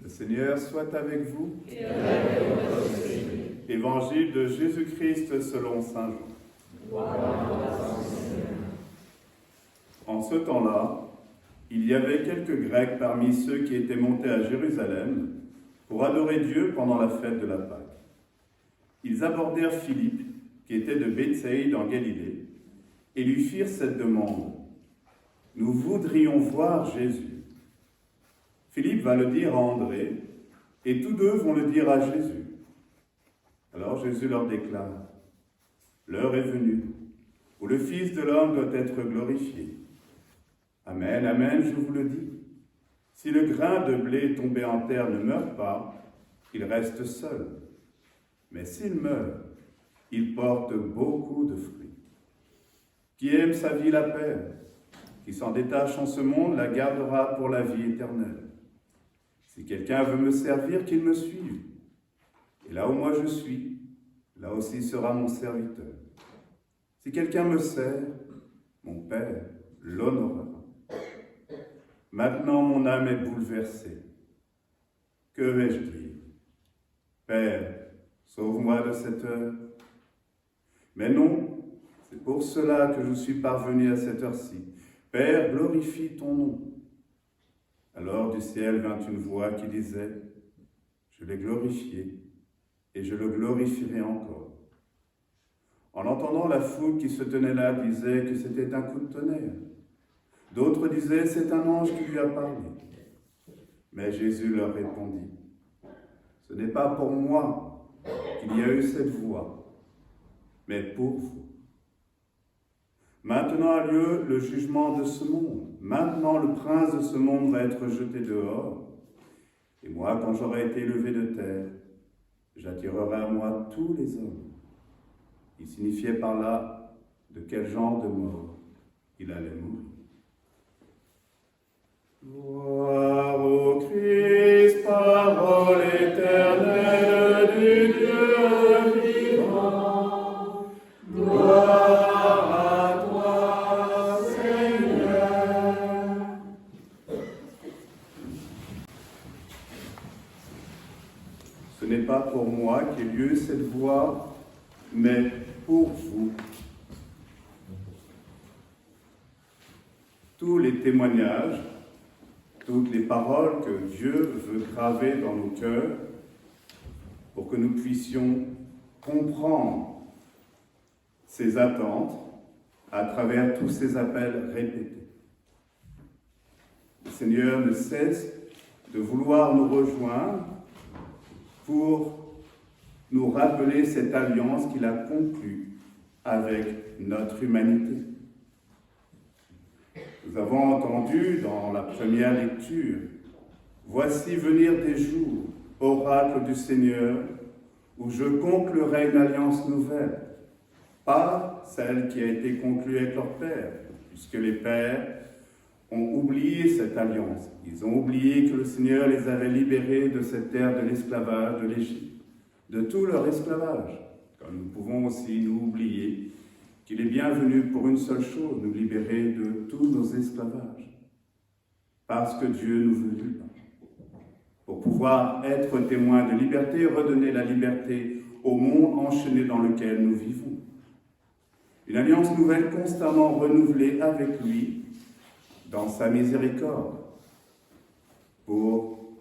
Le Seigneur soit avec vous. Et avec votre esprit. Évangile de Jésus-Christ selon saint Jean. Gloire à toi, Seigneur. En ce temps-là, il y avait quelques Grecs parmi ceux qui étaient montés à Jérusalem pour adorer Dieu pendant la fête de la Pâque. Ils abordèrent Philippe, qui était de Bétsaïde en Galilée, et lui firent cette demande. « Nous voudrions voir Jésus. » Philippe va le dire à André, et tous deux vont le dire à Jésus. Alors Jésus leur déclare, « L'heure est venue, où le Fils de l'homme doit être glorifié. Amen, amen, je vous le dis. Si le grain de blé tombé en terre ne meurt pas, il reste seul. Mais s'il meurt, il porte beaucoup de fruits. Qui aime sa vie la perd, qui s'en détache en ce monde la gardera pour la vie éternelle. Si quelqu'un veut me servir, qu'il me suive. Et là où moi je suis, là aussi sera mon serviteur. Si quelqu'un me sert, mon Père l'honorera. Maintenant mon âme est bouleversée. Que vais-je dire? Père, sauve-moi de cette heure. Mais non, c'est pour cela que je suis parvenu à cette heure-ci. Père, glorifie ton nom. Alors du ciel vint une voix qui disait, je l'ai glorifié et je le glorifierai encore. En entendant, la foule qui se tenait là disait que c'était un coup de tonnerre. D'autres disaient, c'est un ange qui lui a parlé. Mais Jésus leur répondit, ce n'est pas pour moi qu'il y a eu cette voix, mais pour vous. Maintenant a lieu le jugement de ce monde. Maintenant le prince de ce monde va être jeté dehors. Et moi, quand j'aurai été élevé de terre, j'attirerai à moi tous les hommes. Il signifiait par là de quel genre de mort il allait mourir. Gloire au Christ, parole éternelle du Dieu vivant. Gloire à toi, Seigneur. Ce n'est pas pour moi qu'ait lieu cette voix, mais pour vous. Tous les témoignages, toutes les paroles que Dieu veut graver dans nos cœurs pour que nous puissions comprendre ses attentes à travers tous ces appels répétés. Le Seigneur ne cesse de vouloir nous rejoindre pour nous rappeler cette alliance qu'il a conclue avec notre humanité. Nous avons entendu dans la première lecture, « Voici venir des jours, oracle du Seigneur, où je conclurai une alliance nouvelle, pas celle qui a été conclue avec leur père, puisque les pères ont oublié cette alliance. Ils ont oublié que le Seigneur les avait libérés de cette terre de l'esclavage de l'Égypte, de tout leur esclavage, comme nous pouvons aussi nous oublier qu'il est bien venu pour une seule chose, nous libérer de tous nos esclavages. Parce que Dieu nous veut libres. Pour pouvoir être témoins de liberté, redonner la liberté au monde enchaîné dans lequel nous vivons. Une alliance nouvelle constamment renouvelée avec lui dans sa miséricorde. Pour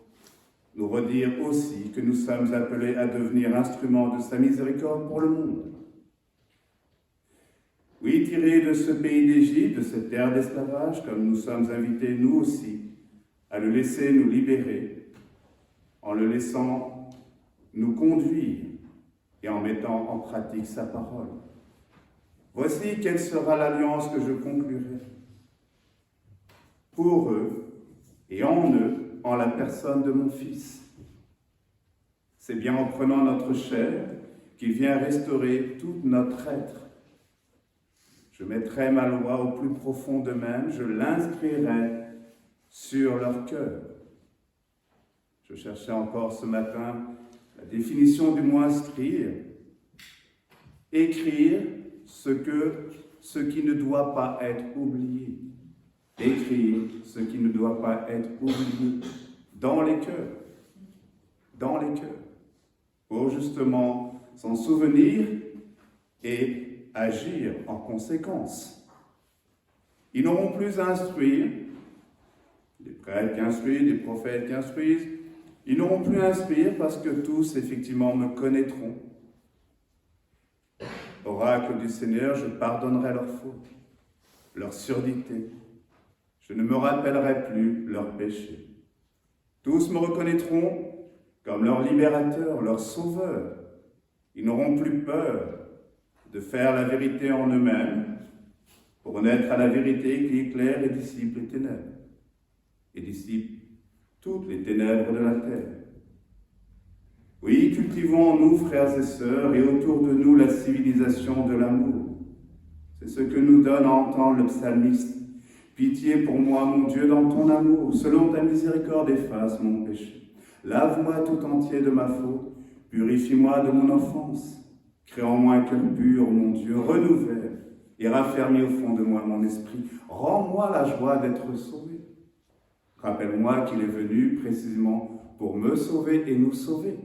nous redire aussi que nous sommes appelés à devenir instruments de sa miséricorde pour le monde. Oui, tirés de ce pays d'Égypte, de cette terre d'esclavage, comme nous sommes invités, nous aussi, à le laisser nous libérer, en le laissant nous conduire et en mettant en pratique sa parole. Voici quelle sera l'alliance que je conclurai. Pour eux et en eux, en la personne de mon Fils. C'est bien en prenant notre chair qu'il vient restaurer tout notre être. Je mettrai ma loi au plus profond d'eux-mêmes, je l'inscrirai sur leur cœur. Je cherchais encore ce matin la définition du mot inscrire. Écrire ce qui ne doit pas être oublié. Écrire ce qui ne doit pas être oublié dans les cœurs. dans les cœurs, pour justement s'en souvenir et agir en conséquence. Ils n'auront plus à instruire, des prêtres qui instruisent, des prophètes qui instruisent, ils n'auront plus à instruire parce que tous, effectivement, me connaîtront. Oracle du Seigneur, je pardonnerai leurs fautes, leur surdité. Je ne me rappellerai plus leurs péchés. Tous me reconnaîtront comme leur libérateur, leur sauveur. Ils n'auront plus peur de faire la vérité en eux-mêmes pour naître à la vérité qui éclaire et dissipe les ténèbres et dissipe toutes les ténèbres de la terre. Oui, cultivons en nous, frères et sœurs, et autour de nous la civilisation de l'amour. C'est ce que nous donne à entendre le psalmiste. Pitié pour moi, mon Dieu, dans ton amour, selon ta miséricorde, efface mon péché. Lave-moi tout entier de ma faute, purifie-moi de mon offense. Crée en moi un cœur pur, mon Dieu, renouvelle et raffermis au fond de moi mon esprit. Rends-moi la joie d'être sauvé. Rappelle-moi qu'il est venu précisément pour me sauver et nous sauver,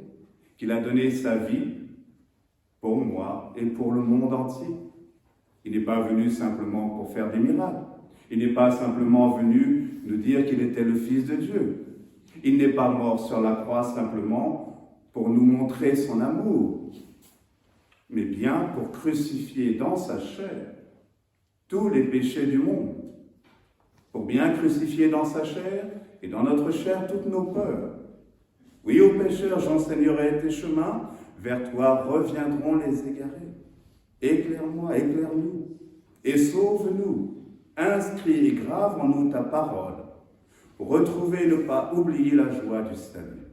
qu'il a donné sa vie pour moi et pour le monde entier. Il n'est pas venu simplement pour faire des miracles. Il n'est pas simplement venu nous dire qu'il était le Fils de Dieu. Il n'est pas mort sur la croix simplement pour nous montrer son amour, mais bien pour crucifier dans sa chair tous les péchés du monde, pour bien crucifier dans sa chair et dans notre chair toutes nos peurs. Oui, ô pécheurs, j'enseignerai tes chemins, vers toi reviendront les égarés. Éclaire-moi, éclaire-nous, et sauve-nous. Inscris et grave en nous ta parole, pour retrouver et ne pas oublier la joie du salut.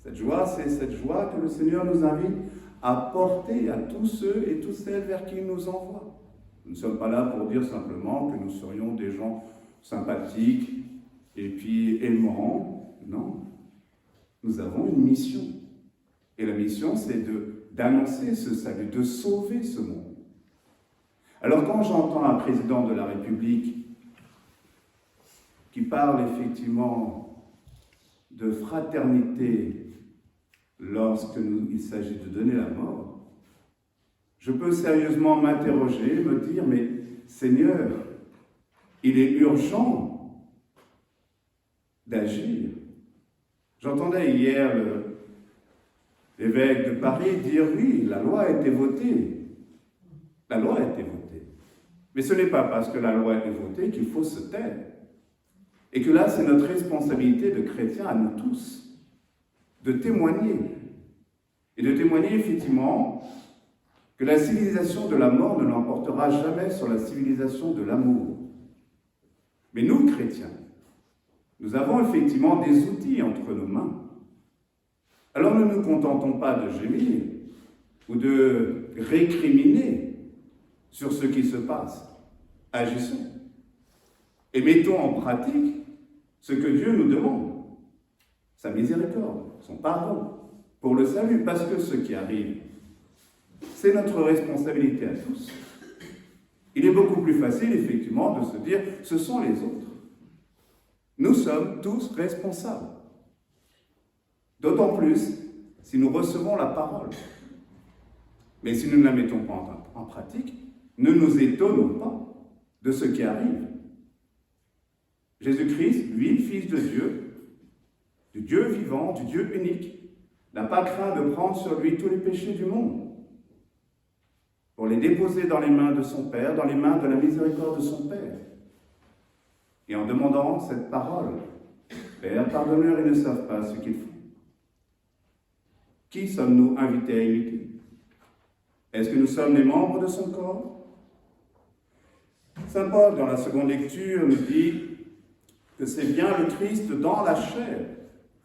Cette joie, c'est cette joie que le Seigneur nous invite à porter à tous ceux et toutes celles vers qui il nous envoie. Nous ne sommes pas là pour dire simplement que nous serions des gens sympathiques et puis aimants. Non. Nous avons une mission. Et la mission, c'est d'annoncer ce salut, de sauver ce monde. Alors quand j'entends un président de la République qui parle effectivement de fraternité lorsqu'il s'agit de donner la mort, je peux sérieusement m'interroger, me dire, mais Seigneur, il est urgent d'agir. J'entendais hier l'évêque de Paris dire, oui, la loi a été votée. La loi a été votée. Mais ce n'est pas parce que la loi a été votée qu'il faut se taire. Et que là, c'est notre responsabilité de chrétiens à nous tous, de témoigner. Et de témoigner effectivement que la civilisation de la mort ne l'emportera jamais sur la civilisation de l'amour. Mais nous, chrétiens, nous avons effectivement des outils entre nos mains. Alors ne nous contentons pas de gémir ou de récriminer sur ce qui se passe. Agissons et mettons en pratique ce que Dieu nous demande, sa miséricorde, son pardon, pour le salut, parce que ce qui arrive, c'est notre responsabilité à tous. Il est beaucoup plus facile, effectivement, de se dire, ce sont les autres. Nous sommes tous responsables. D'autant plus si nous recevons la parole. Mais si nous ne la mettons pas en pratique, ne nous étonnons pas de ce qui arrive. Jésus-Christ, lui, Fils de Dieu, du Dieu vivant, du Dieu unique, n'a pas craint de prendre sur lui tous les péchés du monde pour les déposer dans les mains de son Père, dans les mains de la miséricorde de son Père. Et en demandant cette parole, Père, pardonne-leur, ils ne savent pas ce qu'ils font. Qui sommes-nous invités à imiter? Est-ce que nous sommes les membres de son corps? Saint Paul, dans la seconde lecture, nous dit que c'est bien le Christ dans la chair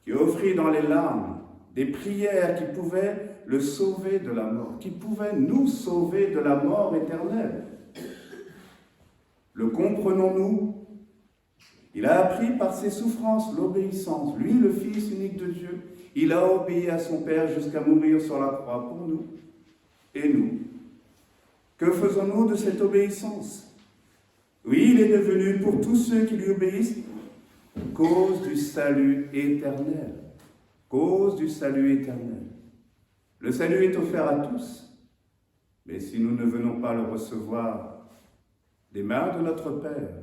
qui offrit dans les larmes des prières qui pouvaient le sauver de la mort, qui pouvaient nous sauver de la mort éternelle. Le comprenons-nous? Il a appris par ses souffrances l'obéissance. Lui, le Fils unique de Dieu, il a obéi à son Père jusqu'à mourir sur la croix pour nous. Et nous, que faisons-nous de cette obéissance? Oui, il est devenu pour tous ceux qui lui obéissent cause du salut éternel, cause du salut éternel. Le salut est offert à tous, mais si nous ne venons pas le recevoir des mains de notre Père,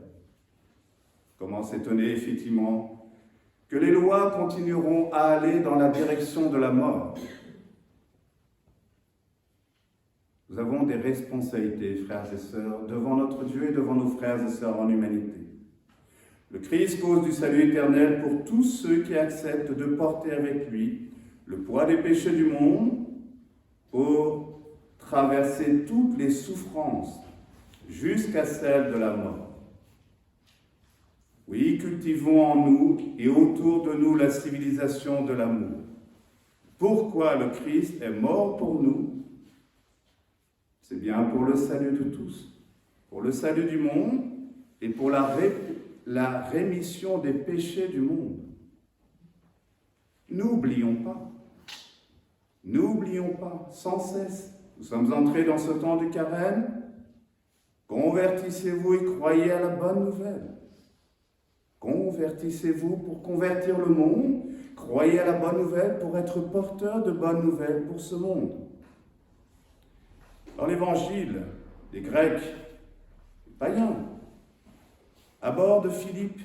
comment s'étonner effectivement que les lois continueront à aller dans la direction de la mort? Nous avons des responsabilités, frères et sœurs, devant notre Dieu et devant nos frères et sœurs en humanité. Le Christ cause du salut éternel pour tous ceux qui acceptent de porter avec lui le poids des péchés du monde pour traverser toutes les souffrances jusqu'à celle de la mort. Oui, cultivons en nous et autour de nous la civilisation de l'amour. Pourquoi le Christ est mort pour nous? C'est bien pour le salut de tous, pour le salut du monde et pour la rémission des péchés du monde. N'oublions pas, sans cesse, nous sommes entrés dans ce temps de carême. Convertissez-vous et croyez à la bonne nouvelle. Convertissez-vous pour convertir le monde. Croyez à la bonne nouvelle pour être porteur de bonnes nouvelles pour ce monde. Dans l'évangile, les Grecs, les païens, abordent Philippe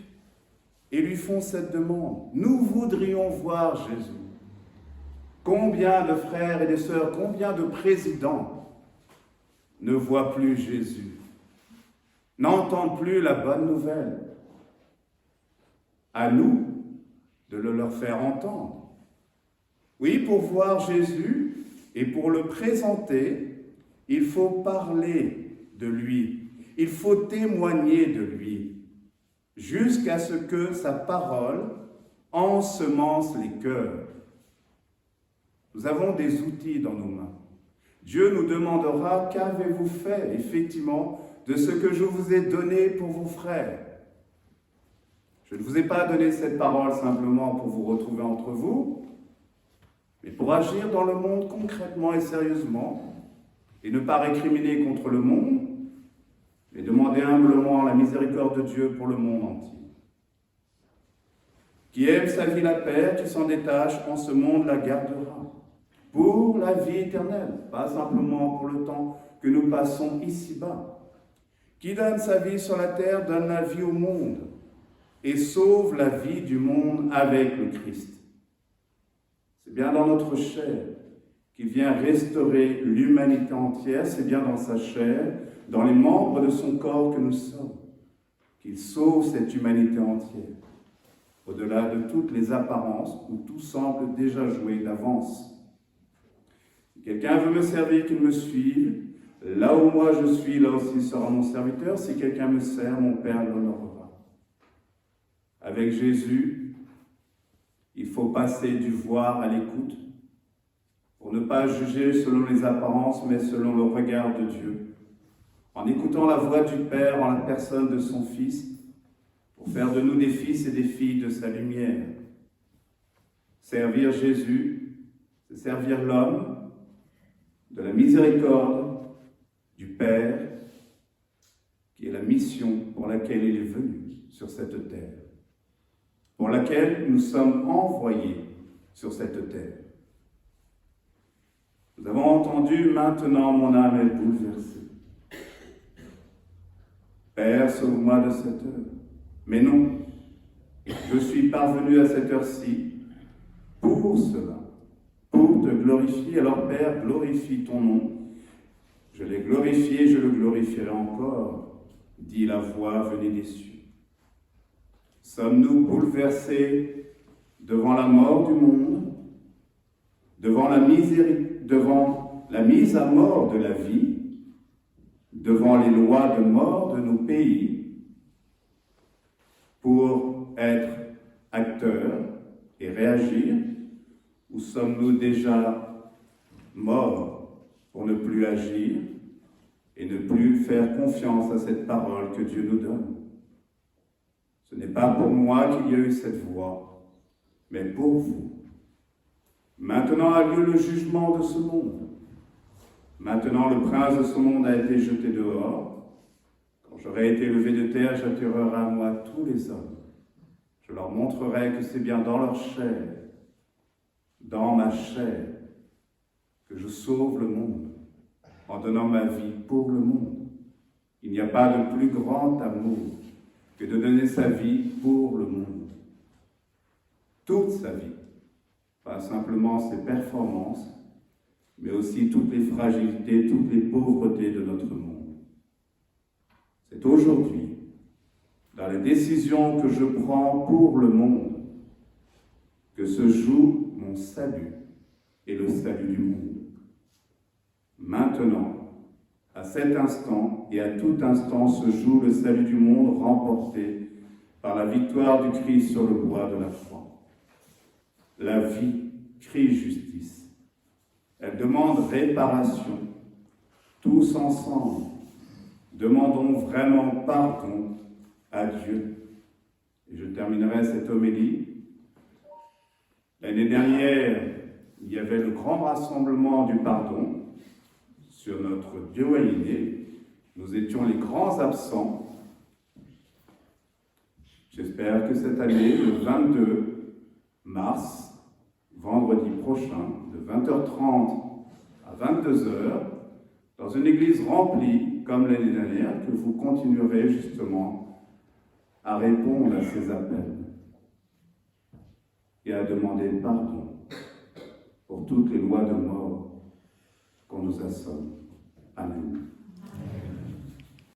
et lui font cette demande. Nous voudrions voir Jésus. Combien de frères et de sœurs, combien de présidents ne voient plus Jésus, n'entendent plus la bonne nouvelle? À nous de le leur faire entendre. Oui, pour voir Jésus et pour le présenter, il faut parler de lui, il faut témoigner de lui, jusqu'à ce que sa parole ensemence les cœurs. Nous avons des outils dans nos mains. Dieu nous demandera: qu'avez-vous fait, effectivement, de ce que je vous ai donné pour vos frères? Je ne vous ai pas donné cette parole simplement pour vous retrouver entre vous, mais pour agir dans le monde concrètement et sérieusement, et ne pas récriminer contre le monde, mais demander humblement la miséricorde de Dieu pour le monde entier. Qui aime sa vie la perd, qui s'en détache en ce monde la gardera, pour la vie éternelle, pas simplement pour le temps que nous passons ici-bas. Qui donne sa vie sur la terre donne la vie au monde, et sauve la vie du monde avec le Christ. C'est bien dans notre chair qu'il vient restaurer l'humanité entière, c'est bien dans sa chair, dans les membres de son corps que nous sommes, qu'il sauve cette humanité entière, au-delà de toutes les apparences où tout semble déjà joué d'avance. Si quelqu'un veut me servir, qu'il me suive. Là où moi je suis, là aussi sera mon serviteur. Si quelqu'un me sert, mon Père l'honorera. Avec Jésus, il faut passer du voir à l'écoute, pour ne pas juger selon les apparences, mais selon le regard de Dieu, en écoutant la voix du Père en la personne de son Fils, pour faire de nous des fils et des filles de sa lumière. Servir Jésus, c'est servir l'homme de la miséricorde du Père, qui est la mission pour laquelle il est venu sur cette terre, pour laquelle nous sommes envoyés sur cette terre. Nous avons entendu: maintenant mon âme est bouleversée. Père, sauve-moi de cette heure. Mais non, je suis parvenu à cette heure-ci pour cela, pour te glorifier. Alors Père, glorifie ton nom. Je l'ai glorifié, je le glorifierai encore, dit la voix venue des cieux. Sommes-nous bouleversés devant la mort du monde, devant la mise à mort de la vie, devant les lois de mort de nos pays, pour être acteurs et réagir, ou sommes-nous déjà morts pour ne plus agir et ne plus faire confiance à cette parole que Dieu nous donne? Ce n'est pas pour moi qu'il y a eu cette voix, mais pour vous. Maintenant a lieu le jugement de ce monde. Maintenant le prince de ce monde a été jeté dehors. Quand j'aurai été levé de terre, j'attirerai à moi tous les hommes. Je leur montrerai que c'est bien dans leur chair dans ma chair, que je sauve le monde, en donnant ma vie pour le monde. Il n'y a pas de plus grand amour que de donner sa vie pour le monde. Toute sa vie, pas simplement ses performances, mais aussi toutes les fragilités, toutes les pauvretés de notre monde. C'est aujourd'hui, dans les décisions que je prends pour le monde, que se joue mon salut et le salut du monde. Maintenant, à cet instant et à tout instant se joue le salut du monde remporté par la victoire du Christ sur le bois de la croix. La vie crie justice. Elle demande réparation. Tous ensemble, demandons vraiment pardon à Dieu. Et je terminerai cette homélie. L'année dernière, il y avait le grand rassemblement du pardon sur notre Dioïné. Nous étions les grands absents. J'espère que cette année, le 22 mars, vendredi prochain, de 20h30 à 22h, dans une église remplie comme l'année dernière, que vous continuerez justement à répondre à ces appels et à demander pardon pour toutes les lois de mort qu'on nous assomme. Amen.